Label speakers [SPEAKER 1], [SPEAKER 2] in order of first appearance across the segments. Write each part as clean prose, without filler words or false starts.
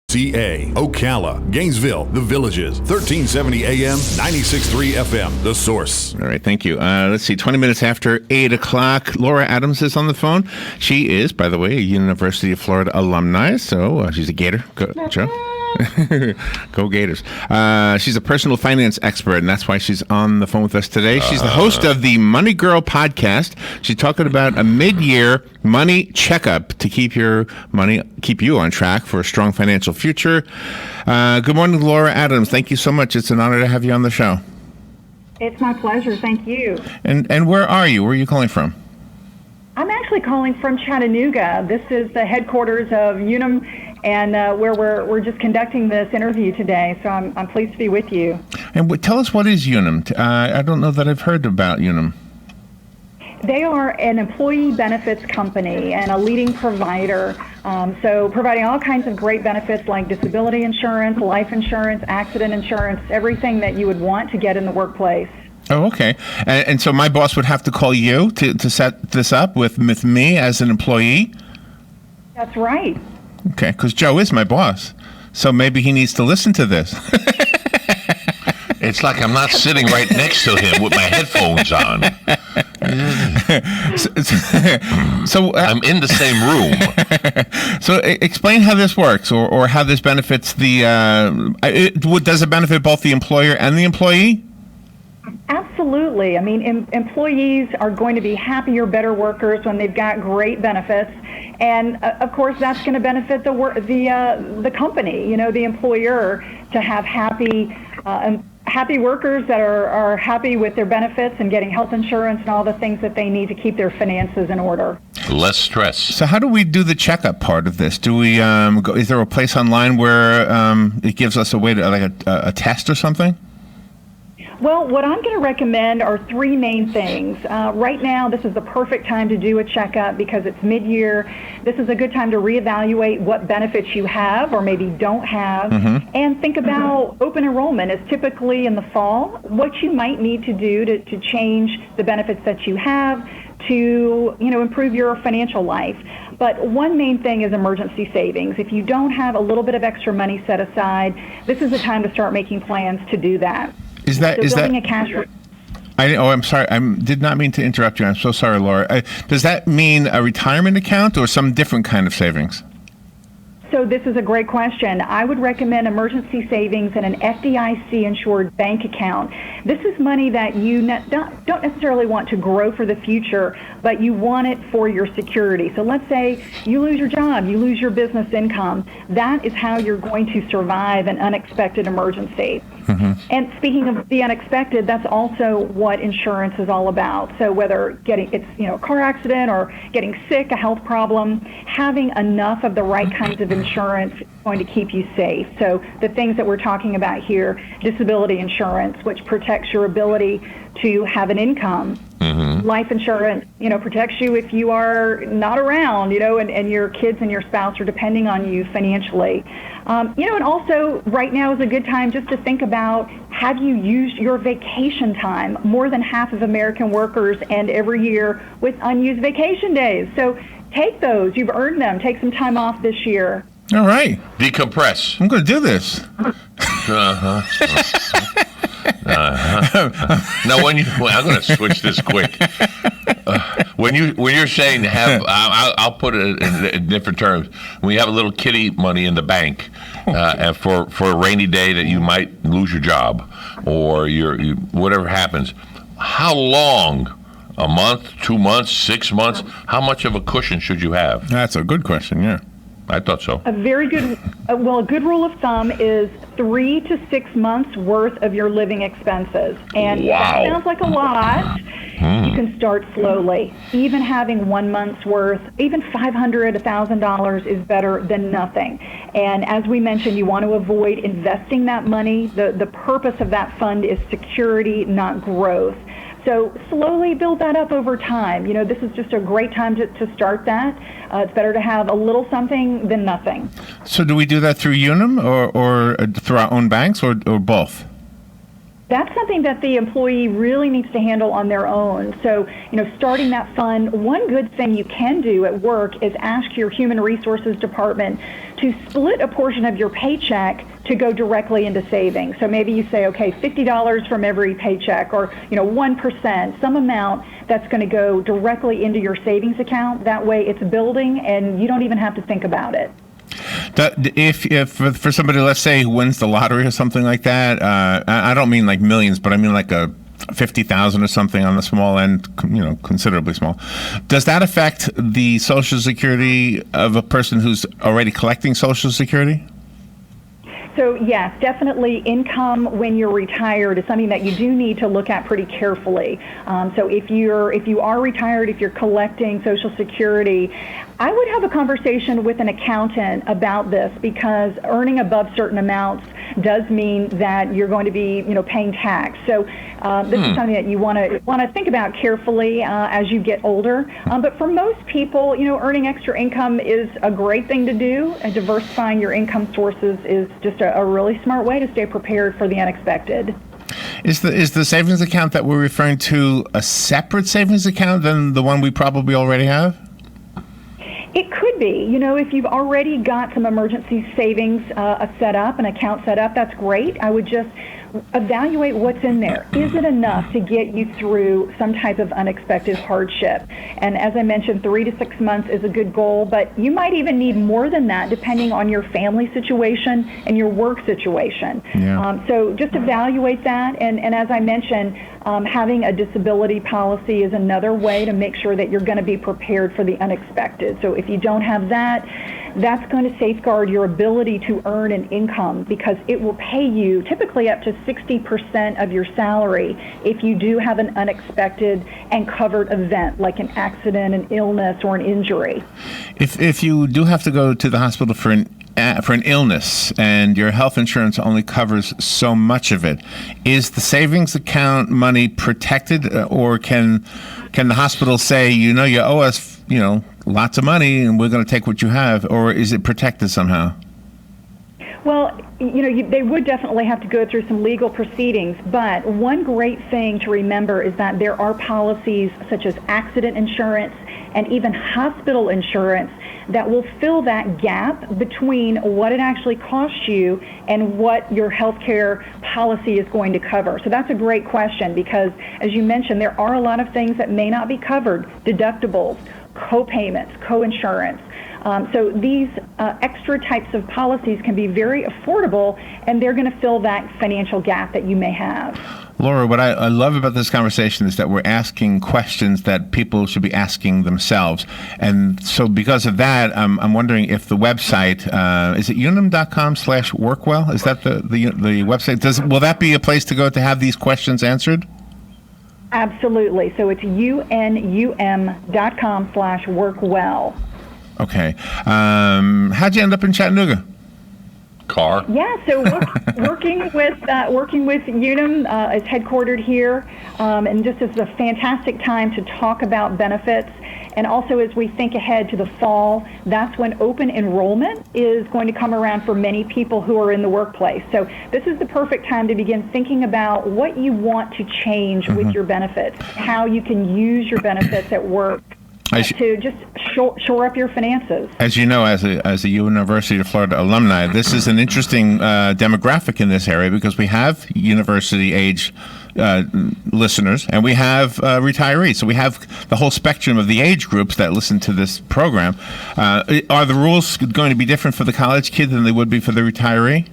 [SPEAKER 1] CA, Ocala, Gainesville, The Villages, 1370 AM, 96.3 FM, The Source.
[SPEAKER 2] All right, thank you. Let's see, 20 minutes after 8 o'clock, Laura Adams is on the phone. She is, by the way, a University of Florida alumni, so she's a Gator. Go, Joe. Go Gators. She's a personal finance expert, and that's why she's on the phone with us today. She's the host of the Money Girl podcast. She's talking about a mid-year money checkup to keep you on track for a strong financial future. Good morning, Laura Adams. Thank you so much. It's an honor to have you on the show.
[SPEAKER 3] It's my pleasure. Thank you.
[SPEAKER 2] And where are you? Where are you calling from?
[SPEAKER 3] I'm actually calling from Chattanooga. This is the headquarters of UNUM, and where we're just conducting this interview today. So I'm pleased to be with you.
[SPEAKER 2] And tell us, what is UNUM? I don't know that I've heard about UNUM.
[SPEAKER 3] They are an employee benefits company and a leading provider. So providing all kinds of great benefits like disability insurance, life insurance, accident insurance, everything that you would want to get in the workplace.
[SPEAKER 2] Oh, okay. And so my boss would have to call you to set this up with me as an employee?
[SPEAKER 3] That's right.
[SPEAKER 2] Okay, because Joe is my boss. So maybe he needs to listen to this.
[SPEAKER 4] It's like I'm not sitting right next to him with my headphones on.
[SPEAKER 2] So
[SPEAKER 4] I'm in the same room.
[SPEAKER 2] So explain how this works, or how this benefits the... does it benefit both the employer and the employee?
[SPEAKER 3] Absolutely. I mean, employees are going to be happier, better workers when they've got great benefits, and of course that's going to benefit the company. You know, the employer, to have happy workers that are happy with their benefits and getting health insurance and all the things that they need to keep their finances in order.
[SPEAKER 4] Less stress.
[SPEAKER 2] So how do we do the checkup part of this? Do we is there a place online where it gives us a way to, like a test or something?
[SPEAKER 3] Well, what I'm going to recommend are three main things. Right now, this is the perfect time to do a checkup because it's mid-year. This is a good time to reevaluate what benefits you have or maybe don't have, and think about open enrollment. It's typically in the fall, what you might need to do to change the benefits that you have to, improve your financial life. But one main thing is emergency savings. If you don't have a little bit of extra money set aside, this is the time to start making plans to do that.
[SPEAKER 2] I'm sorry. I did not mean to interrupt you. I'm so sorry, Laura. Does that mean a retirement account or some different kind of savings?
[SPEAKER 3] So this is a great question. I would recommend emergency savings in an FDIC-insured bank account. This is money that you don't necessarily want to grow for the future, but you want it for your security. So let's say you lose your job, you lose your business income. That is how you're going to survive an unexpected emergency. And speaking of the unexpected, that's also what insurance is all about. So whether a car accident or getting sick, a health problem, having enough of the right kinds of insurance is going to keep you safe. So the things that we're talking about here, disability insurance, which protects your ability to have an income. Life insurance, protects you if you are not around, and your kids and your spouse are depending on you financially. And also right now is a good time just to think about, have you used your vacation time? More than half of American workers end every year with unused vacation days. So take those. You've earned them. Take some time off this year.
[SPEAKER 2] All right.
[SPEAKER 4] Decompress.
[SPEAKER 2] I'm going to do this.
[SPEAKER 4] Now, I'm going to switch this quick. When you're saying have, I'll put it in different terms. When you have a little kitty money in the bank, and for a rainy day that you might lose your job, or whatever happens, how long? A month, 2 months, 6 months? How much of a cushion should you have?
[SPEAKER 2] That's a good question. Yeah.
[SPEAKER 4] I thought so.
[SPEAKER 3] A very good, a good rule of thumb is 3 to 6 months worth of your living expenses. And that sounds like a lot. You can start slowly. Even having 1 month's worth, even $500, $1,000 is better than nothing. And as we mentioned, you want to avoid investing that money. The purpose of that fund is security, not growth. So slowly build that up over time. This is just a great time to start that. It's better to have a little something than nothing.
[SPEAKER 2] So do we do that through UNUM or through our own banks or both?
[SPEAKER 3] That's something that the employee really needs to handle on their own. So, starting that fund, one good thing you can do at work is ask your human resources department to split a portion of your paycheck to go directly into savings. So maybe you say, okay, $50 from every paycheck, or 1%, some amount that's going to go directly into your savings account. That way it's building and you don't even have to think about it.
[SPEAKER 2] If for somebody, let's say, who wins the lottery or something like that, I don't mean like millions, but I mean like a 50,000 or something on the small end, considerably small. Does that affect the Social Security of a person who's already collecting Social Security?
[SPEAKER 3] So yes, definitely income when you're retired is something that you do need to look at pretty carefully. So if you are retired, if you're collecting Social Security, I would have a conversation with an accountant about this, because earning above certain amounts does mean that you're going to be, paying tax. So this is something that you want to think about carefully as you get older. But for most people, earning extra income is a great thing to do, and diversifying your income sources is just a really smart way to stay prepared for the unexpected.
[SPEAKER 2] Is the savings account that we're referring to a separate savings account than the one we probably already have?
[SPEAKER 3] It could be. If you've already got some emergency savings set up, an account set up, that's great. I would just evaluate what's in there. Is it enough to get you through some type of unexpected hardship? And as I mentioned, 3 to 6 months is a good goal, but you might even need more than that depending on your family situation and your work situation.
[SPEAKER 2] Yeah.
[SPEAKER 3] So just evaluate that. And as I mentioned, having a disability policy is another way to make sure that you're going to be prepared for the unexpected. So if you don't have that, that's going to safeguard your ability to earn an income, because it will pay you typically up to 60% of your salary if you do have an unexpected and covered event, like an accident, an illness, or an injury.
[SPEAKER 2] If you do have to go to the hospital for an illness and your health insurance only covers so much of it, is the savings account money protected, or can the hospital say, you owe us, lots of money and we're going to take what you have, or is it protected somehow?
[SPEAKER 3] Well, they would definitely have to go through some legal proceedings, but one great thing to remember is that there are policies such as accident insurance and even hospital insurance that will fill that gap between what it actually costs you and what your health care policy is going to cover. So that's a great question, because as you mentioned, there are a lot of things that may not be covered: deductibles, co-payments, co-insurance. So these extra types of policies can be very affordable, and they're going to fill that financial gap that you may have.
[SPEAKER 2] Laura, what I love about this conversation is that we're asking questions that people should be asking themselves. And so because of that, I'm wondering if the website, is it unum.com/workwell? Is that the website? Will that be a place to go to have these questions answered?
[SPEAKER 3] Absolutely. So it's unum.com/workwell.
[SPEAKER 2] Okay. How'd you end up in Chattanooga?
[SPEAKER 4] Car.
[SPEAKER 3] Yeah, so working with UNUM is headquartered here, and just is a fantastic time to talk about benefits. And also, as we think ahead to the fall, that's when open enrollment is going to come around for many people who are in the workplace. So this is the perfect time to begin thinking about what you want to change with your benefits, how you can use your benefits at work to just shore up your finances.
[SPEAKER 2] As you know, as a University of Florida alumni, this is an interesting demographic in this area, because we have university age listeners and we have retirees. So we have the whole spectrum of the age groups that listen to this program. Are the rules going to be different for the college kid than they would be for the retiree?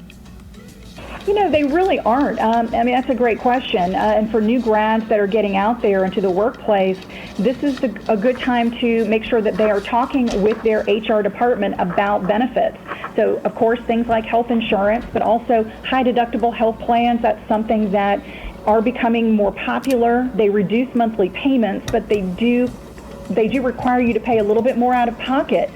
[SPEAKER 3] They really aren't. That's a great question. And for new grads that are getting out there into the workplace, this is a good time to make sure that they are talking with their HR department about benefits. So, of course, things like health insurance, but also high deductible health plans. That's something that are becoming more popular. They reduce monthly payments, but they do require you to pay a little bit more out of pocket.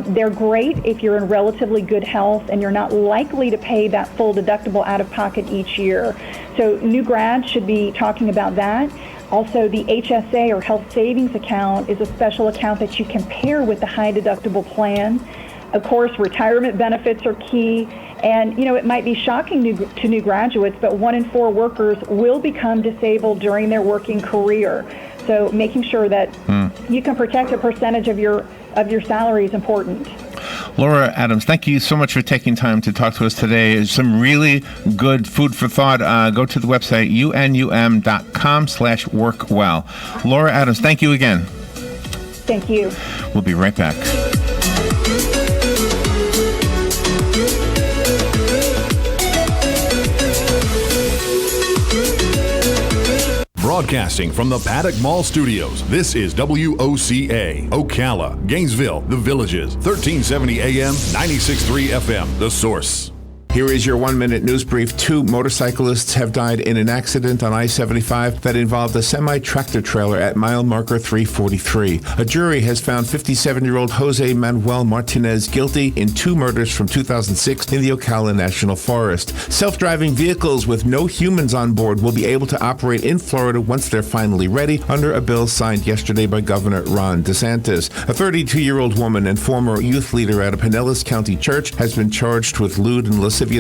[SPEAKER 3] They're great if you're in relatively good health and you're not likely to pay that full deductible out of pocket each year. So new grads should be talking about that. Also, the HSA, or health savings account, is a special account that you can pair with the high deductible plan. Of course, retirement benefits are key. And, it might be shocking to new graduates, but 1 in 4 workers will become disabled during their working career. So making sure that you can protect a percentage of your salary is important.
[SPEAKER 2] Laura Adams, thank you so much for taking time to talk to us today. It's some really good food for thought. Go to the website, unum.com/workwell. Laura Adams, thank you again.
[SPEAKER 3] Thank you.
[SPEAKER 2] We'll be right back.
[SPEAKER 1] Broadcasting from the Paddock Mall Studios, this is WOCA, Ocala, Gainesville, The Villages, 1370 AM, 96.3 FM, The Source.
[SPEAKER 5] Here is your 1-minute news brief. 2 motorcyclists have died in an accident on I-75 that involved a semi-tractor trailer at mile marker 343. A jury has found 57-year-old Jose Manuel Martinez guilty in 2 murders from 2006 in the Ocala National Forest. Self-driving vehicles with no humans on board will be able to operate in Florida once they're finally ready under a bill signed yesterday by Governor Ron DeSantis. A 32-year-old woman and former youth leader at a Pinellas County church has been charged with lewd and lascivious molestation